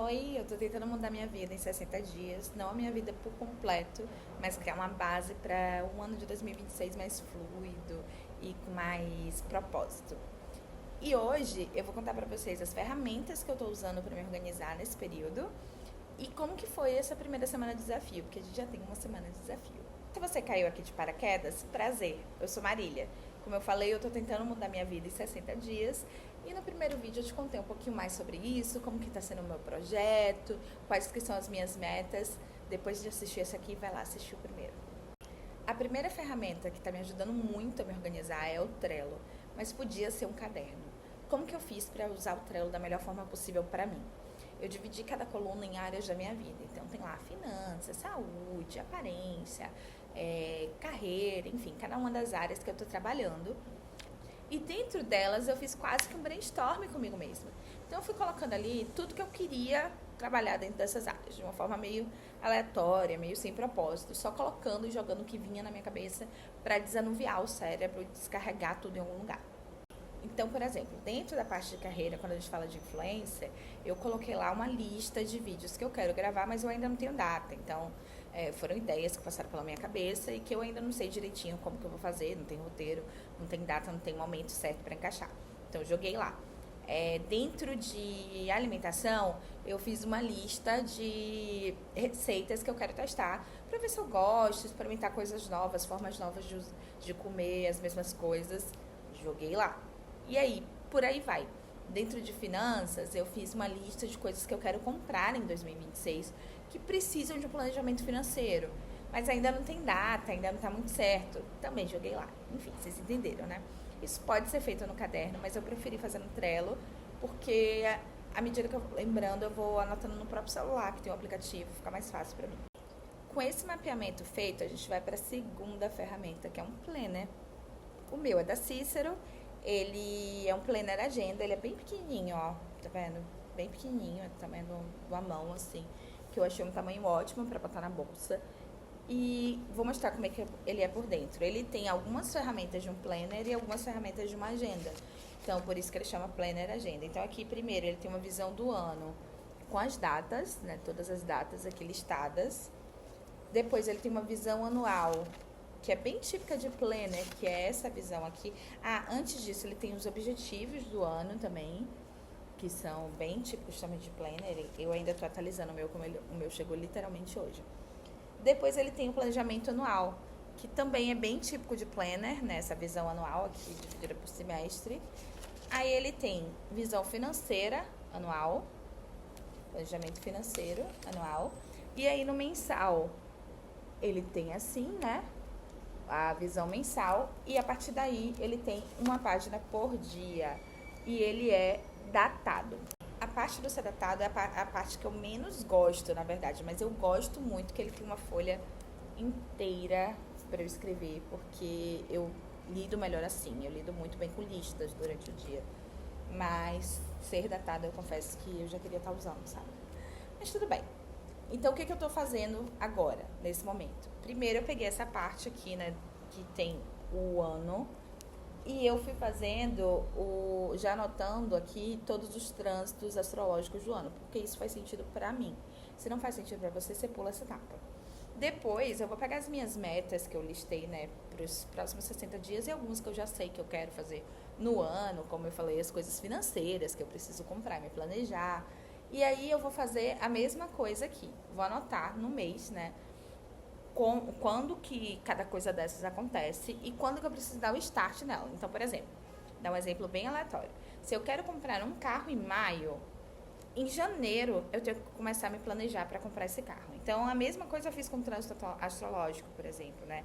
Oi, eu tô tentando mudar minha vida em 60 dias, não a minha vida por completo, mas criar uma base para um ano de 2026 mais fluido e com mais propósito. E hoje eu vou contar para vocês as ferramentas que eu tô usando para me organizar nesse período e como que foi essa primeira semana de desafio, porque a gente já tem uma semana de desafio. Se você caiu aqui de paraquedas, prazer, eu sou Marília. Como eu falei, eu tô tentando mudar minha vida em 60 dias e no primeiro vídeo eu te contei um pouquinho mais sobre isso, como que tá sendo o meu projeto, quais que são as minhas metas. Depois de assistir esse aqui, vai lá assistir o primeiro. A primeira ferramenta que está me ajudando muito a me organizar é o Trello, mas podia ser um caderno. Como que eu fiz para usar o Trello da melhor forma possível para mim? Eu dividi cada coluna em áreas da minha vida. Então tem lá finanças, saúde, aparência, carreira, enfim, cada uma das áreas que eu estou trabalhando. E dentro delas eu fiz quase que um brainstorm comigo mesma. Então eu fui colocando ali tudo que eu queria trabalhar dentro dessas áreas, de uma forma meio aleatória, meio sem propósito, só colocando e jogando o que vinha na minha cabeça para desanuviar o cérebro e descarregar tudo em algum lugar. Então, por exemplo, dentro da parte de carreira, quando a gente fala de influencer, eu coloquei lá uma lista de vídeos que eu quero gravar, mas eu ainda não tenho data. Então, foram ideias que passaram pela minha cabeça e que eu ainda não sei direitinho como que eu vou fazer, não tem roteiro, não tem data, não tem momento certo para encaixar. Então, eu joguei lá. Dentro de alimentação, eu fiz uma lista de receitas que eu quero testar para ver se eu gosto, experimentar coisas novas, formas novas de comer as mesmas coisas. Joguei lá. E aí, por aí vai. Dentro de finanças, eu fiz uma lista de coisas que eu quero comprar em 2026 que precisam de um planejamento financeiro. Mas ainda não tem data, ainda não está muito certo. Também joguei lá. Enfim, vocês entenderam, né? Isso pode ser feito no caderno, mas eu preferi fazer no Trello, porque à medida que eu vou lembrando, eu vou anotando no próprio celular, que tem um aplicativo, fica mais fácil para mim. Com esse mapeamento feito, a gente vai para a segunda ferramenta, que é um planner. O meu é da Cícero, ele é um planner agenda, ele é bem pequenininho, ó, tá vendo? Bem pequenininho, é do tamanho de uma mão, assim, que eu achei um tamanho ótimo para botar na bolsa. E vou mostrar como é que ele é por dentro. Ele tem algumas ferramentas de um planner e algumas ferramentas de uma agenda. Então, por isso que ele chama Planner Agenda. Então, aqui, primeiro, ele tem uma visão do ano com as datas, né? Todas as datas aqui listadas. Depois, ele tem uma visão anual, que é bem típica de planner, que é essa visão aqui. Antes disso, ele tem os objetivos do ano também, que são bem típicos também de planner. Eu ainda estou atualizando o meu, como o meu chegou literalmente hoje. Depois ele tem o planejamento anual, que também é bem típico de planner, né? Essa visão anual aqui, dividida por semestre. Aí ele tem visão financeira anual, planejamento financeiro anual. E aí no mensal, ele tem assim, né? A visão mensal. E a partir daí, ele tem uma página por dia. E ele é datado. A parte do ser datado é a parte que eu menos gosto, na verdade, mas eu gosto muito que ele tem uma folha inteira para eu escrever, porque eu lido melhor assim, eu lido muito bem com listas durante o dia, mas ser datado eu confesso que eu já queria estar usando, sabe? Mas tudo bem. Então, o que eu tô fazendo agora, nesse momento? Primeiro, eu peguei essa parte aqui, né, que tem o ano. E eu fui fazendo, já anotando aqui todos os trânsitos astrológicos do ano, porque isso faz sentido pra mim. Se não faz sentido pra você, você pula essa etapa. Depois, eu vou pegar as minhas metas que eu listei, né, pros próximos 60 dias e algumas que eu já sei que eu quero fazer no ano, como eu falei, as coisas financeiras que eu preciso comprar, me planejar. E aí, eu vou fazer a mesma coisa aqui. Vou anotar no mês, né, quando que cada coisa dessas acontece e quando que eu preciso dar o start nela. Então, por exemplo, dar um exemplo bem aleatório. Se eu quero comprar um carro em maio, em janeiro eu tenho que começar a me planejar para comprar esse carro. Então, a mesma coisa eu fiz com o trânsito astrológico, por exemplo, né?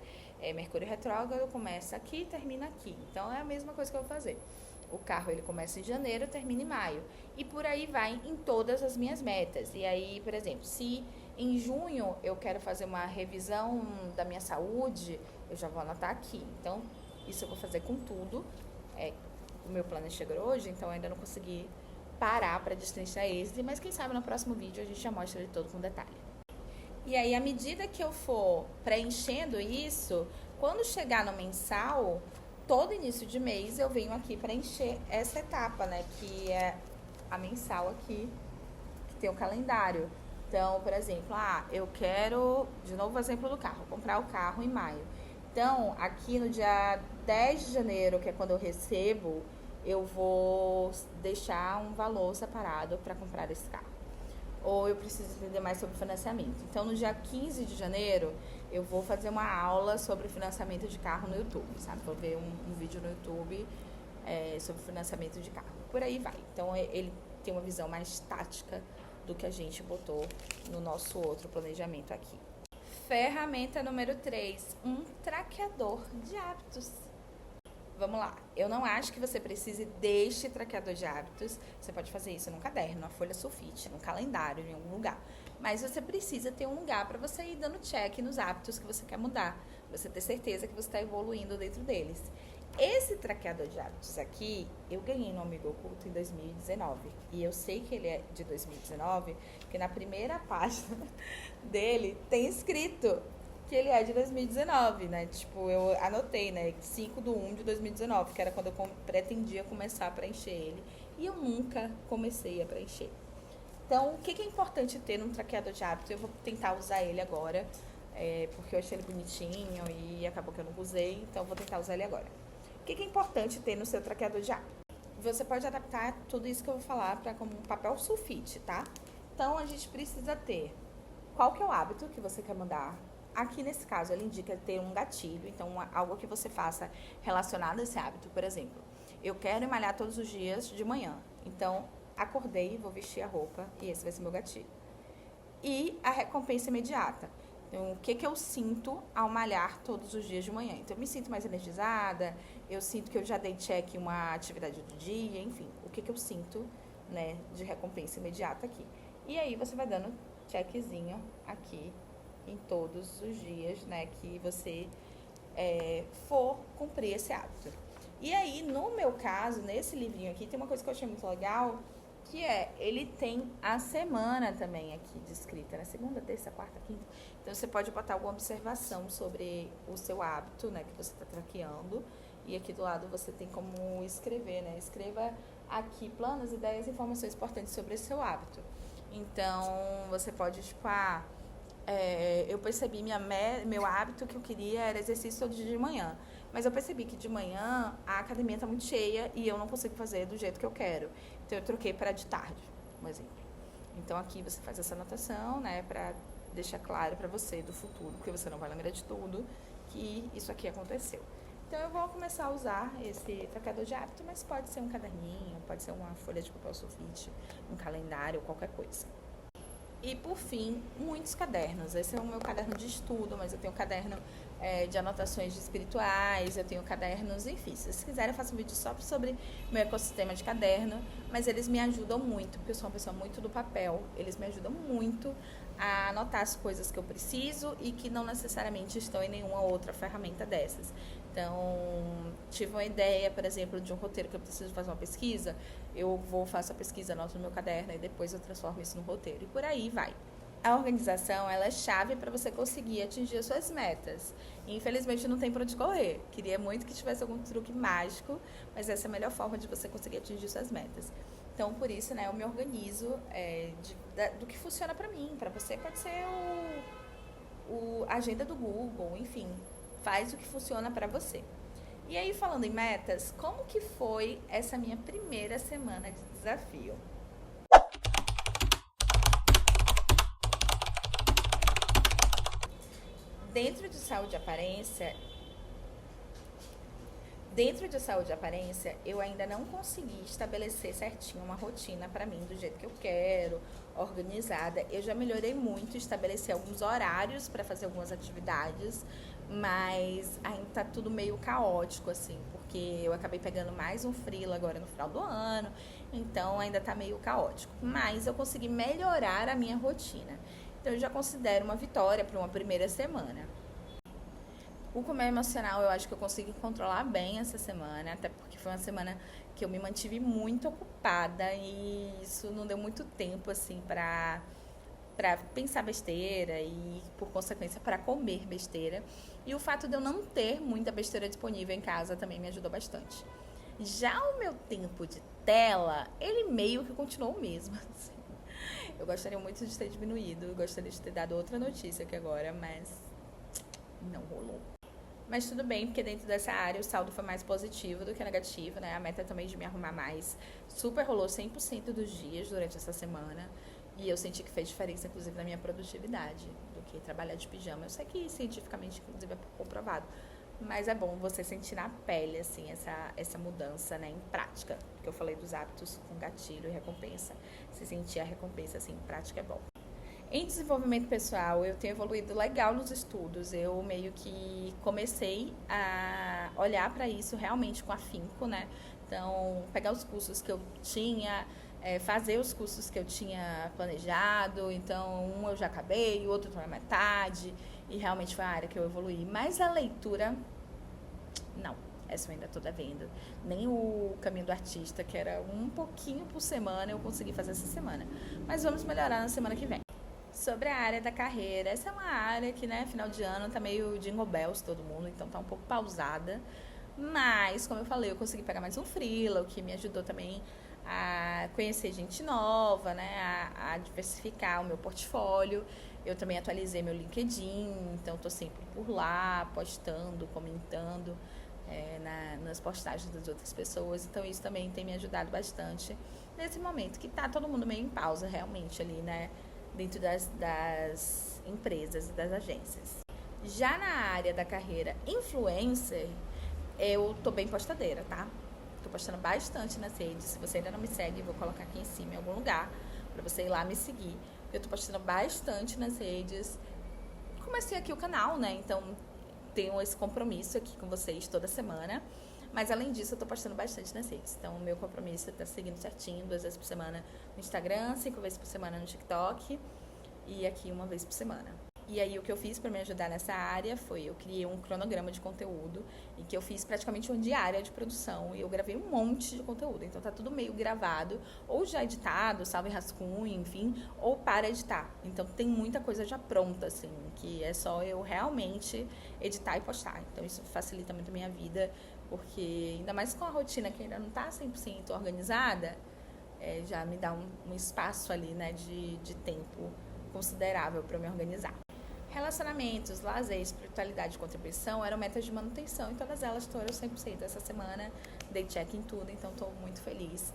Mercúrio retrógrado começa aqui e termina aqui. Então, é a mesma coisa que eu vou fazer. O carro, ele começa em janeiro, termina em maio. E por aí vai em todas as minhas metas. E aí, por exemplo, se em junho eu quero fazer uma revisão da minha saúde, eu já vou anotar aqui. Então, isso eu vou fazer com tudo. O meu plano chegou hoje, então eu ainda não consegui parar para destrinchar esse, mas quem sabe no próximo vídeo a gente já mostra ele todo com detalhe. E aí, à medida que eu for preenchendo isso, quando chegar no mensal, todo início de mês eu venho aqui preencher essa etapa, né? Que é a mensal aqui, ter um calendário. Então, por exemplo, eu quero, de novo o exemplo do carro, comprar o carro em maio. Então, aqui no dia 10 de janeiro, que é quando eu recebo, eu vou deixar um valor separado para comprar esse carro. Ou eu preciso entender mais sobre financiamento. Então, no dia 15 de janeiro, eu vou fazer uma aula sobre financiamento de carro no YouTube, sabe? Vou ver um vídeo no YouTube sobre financiamento de carro. Por aí vai. Então, ele tem uma visão mais tática do que a gente botou no nosso outro planejamento aqui. Ferramenta número 3, um traqueador de hábitos. Vamos lá, eu não acho que você precise deste traqueador de hábitos. Você pode fazer isso num caderno, numa folha sulfite, num calendário, em algum lugar. Mas você precisa ter um lugar para você ir dando check nos hábitos que você quer mudar. Pra você ter certeza que você está evoluindo dentro deles. Esse traqueador de hábitos aqui, eu ganhei no Amigo Oculto em 2019. E eu sei que ele é de 2019, porque na primeira página dele tem escrito que ele é de 2019, né? Tipo, eu anotei, né? 5/1/2019, que era quando eu pretendia começar a preencher ele. E eu nunca comecei a preencher. Então, o que é importante ter num traqueador de hábitos? Eu vou tentar usar ele agora, porque eu achei ele bonitinho e acabou que eu não usei, então eu vou tentar usar ele agora. O que é importante ter no seu traqueador de hábitos? Você pode adaptar tudo isso que eu vou falar para como um papel sulfite, tá? Então, a gente precisa ter qual que é o hábito que você quer mudar. Aqui, nesse caso, ele indica ter um gatilho, então algo que você faça relacionado a esse hábito. Por exemplo, eu quero malhar todos os dias de manhã. Então, acordei, vou vestir a roupa e esse vai ser meu gatilho. E a recompensa imediata. Então, o que eu sinto ao malhar todos os dias de manhã? Então, eu me sinto mais energizada, eu sinto que eu já dei check em uma atividade do dia, enfim, o que eu sinto, né, de recompensa imediata aqui. E aí, você vai dando checkzinho aqui em todos os dias, né, que você for cumprir esse hábito. E aí, no meu caso, nesse livrinho aqui, tem uma coisa que eu achei muito legal, que ele tem a semana também aqui descrita, né? Segunda, terça, quarta, quinta. Então, você pode botar alguma observação sobre o seu hábito, né, que você está traqueando. E aqui do lado você tem como escrever, né? Escreva aqui planos, ideias e informações importantes sobre esse seu hábito. Então, você pode, tipo, eu percebi meu hábito que eu queria era exercício todo dia de manhã. Mas eu percebi que de manhã a academia está muito cheia e eu não consigo fazer do jeito que eu quero. Então eu troquei para de tarde, um exemplo. Então aqui você faz essa anotação, né, para deixar claro para você do futuro, porque você não vai lembrar de tudo, que isso aqui aconteceu. Então eu vou começar a usar esse traqueador de hábito, mas pode ser um caderninho, pode ser uma folha de papel sulfite, um calendário, qualquer coisa. E, por fim, muitos cadernos. Esse é o meu caderno de estudo, mas eu tenho um caderno de anotações espirituais, eu tenho cadernos, enfim. Se vocês quiserem, eu faço um vídeo só sobre meu ecossistema de caderno, mas eles me ajudam muito, porque eu sou uma pessoa muito do papel. Eles me ajudam muito a anotar as coisas que eu preciso e que não necessariamente estão em nenhuma outra ferramenta dessas. Então, tive uma ideia, por exemplo, de um roteiro que eu preciso fazer uma pesquisa, faço a pesquisa, anoto no meu caderno e depois eu transformo isso no roteiro. E por aí vai. A organização, ela é chave para você conseguir atingir as suas metas. E, infelizmente, não tem para onde correr. Queria muito que tivesse algum truque mágico, mas essa é a melhor forma de você conseguir atingir suas metas. Então, por isso, né, eu me organizo do que funciona para mim. Para você pode ser a agenda do Google, enfim. Faz o que funciona para você. E aí, falando em metas, como que foi essa minha primeira semana de desafio? Dentro de saúde e aparência, eu ainda não consegui estabelecer certinho uma rotina para mim, do jeito que eu quero, organizada. Eu já melhorei muito, estabeleci alguns horários para fazer algumas atividades, mas ainda tá tudo meio caótico, assim, porque eu acabei pegando mais um freela agora no final do ano, então ainda tá meio caótico. Mas eu consegui melhorar a minha rotina. Então eu já considero uma vitória para uma primeira semana. O comer emocional eu acho que eu consegui controlar bem essa semana, até porque foi uma semana que eu me mantive muito ocupada e isso não deu muito tempo, assim, para pensar besteira e, por consequência, para comer besteira. E o fato de eu não ter muita besteira disponível em casa também me ajudou bastante. Já o meu tempo de tela, ele meio que continuou o mesmo, assim. Eu gostaria muito de ter diminuído, eu gostaria de ter dado outra notícia aqui agora, mas não rolou. Mas tudo bem, porque dentro dessa área o saldo foi mais positivo do que negativo, né? A meta também de me arrumar mais super rolou 100% dos dias durante essa semana. E eu senti que fez diferença, inclusive, na minha produtividade do que trabalhar de pijama. Eu sei que cientificamente, inclusive, é comprovado. Mas é bom você sentir na pele, assim, essa mudança, né, em prática. Porque eu falei dos hábitos com gatilho e recompensa. Se sentir a recompensa, assim, em prática é bom. Em desenvolvimento pessoal, eu tenho evoluído legal nos estudos. Eu meio que comecei a olhar para isso realmente com afinco, né? Então, pegar os cursos que eu tinha, fazer os cursos que eu tinha planejado. Então, um eu já acabei, o outro estou na metade. E realmente foi a área que eu evoluí. Mas a leitura, não. Essa eu ainda estou devendo. Nem o caminho do artista, que era um pouquinho por semana, eu consegui fazer essa semana. Mas vamos melhorar na semana que vem. Sobre a área da carreira, essa é uma área que, né, final de ano tá meio jingle bells todo mundo, então tá um pouco pausada. Mas, como eu falei, eu consegui pegar mais um freela, o que me ajudou também a conhecer gente nova, né, a diversificar o meu portfólio. Eu também atualizei meu LinkedIn, então tô sempre por lá, postando, comentando nas postagens das outras pessoas. Então isso também tem me ajudado bastante nesse momento que tá todo mundo meio em pausa realmente ali, né, dentro das empresas e das agências. Já na área da carreira influencer, eu tô bem postadeira, tá? Tô postando bastante nas redes. Se você ainda não me segue, vou colocar aqui em cima em algum lugar pra você ir lá me seguir. Eu tô postando bastante nas redes. Comecei aqui o canal, né? Então tenho esse compromisso aqui com vocês toda semana. Mas além disso, eu tô postando bastante nas redes. Então o meu compromisso é estar seguindo certinho, 2 vezes por semana no Instagram, 5 vezes por semana no TikTok e aqui 1 vez por semana. E aí o que eu fiz para me ajudar nessa área foi, eu criei um cronograma de conteúdo em que eu fiz praticamente uma diária de produção e eu gravei um monte de conteúdo. Então tá tudo meio gravado, ou já editado, salvo em rascunho, enfim, ou para editar. Então tem muita coisa já pronta, assim, que é só eu realmente editar e postar. Então isso facilita muito a minha vida, porque ainda mais com a rotina que ainda não tá 100% organizada, já me dá um espaço ali, né, de tempo considerável para me organizar. Relacionamentos, lazer, espiritualidade e contribuição eram metas de manutenção e todas elas foram 100%. Essa semana dei check em tudo, então estou muito feliz.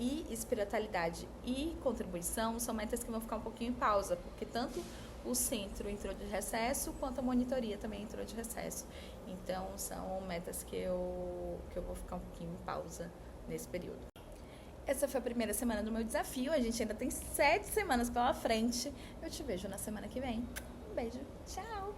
E espiritualidade e contribuição são metas que vão ficar um pouquinho em pausa, porque tanto o centro entrou de recesso, quanto a monitoria também entrou de recesso. Então, são metas que eu vou ficar um pouquinho em pausa nesse período. Essa foi a primeira semana do meu desafio. A gente ainda tem 7 semanas pela frente. Eu te vejo na semana que vem. Um beijo. Tchau!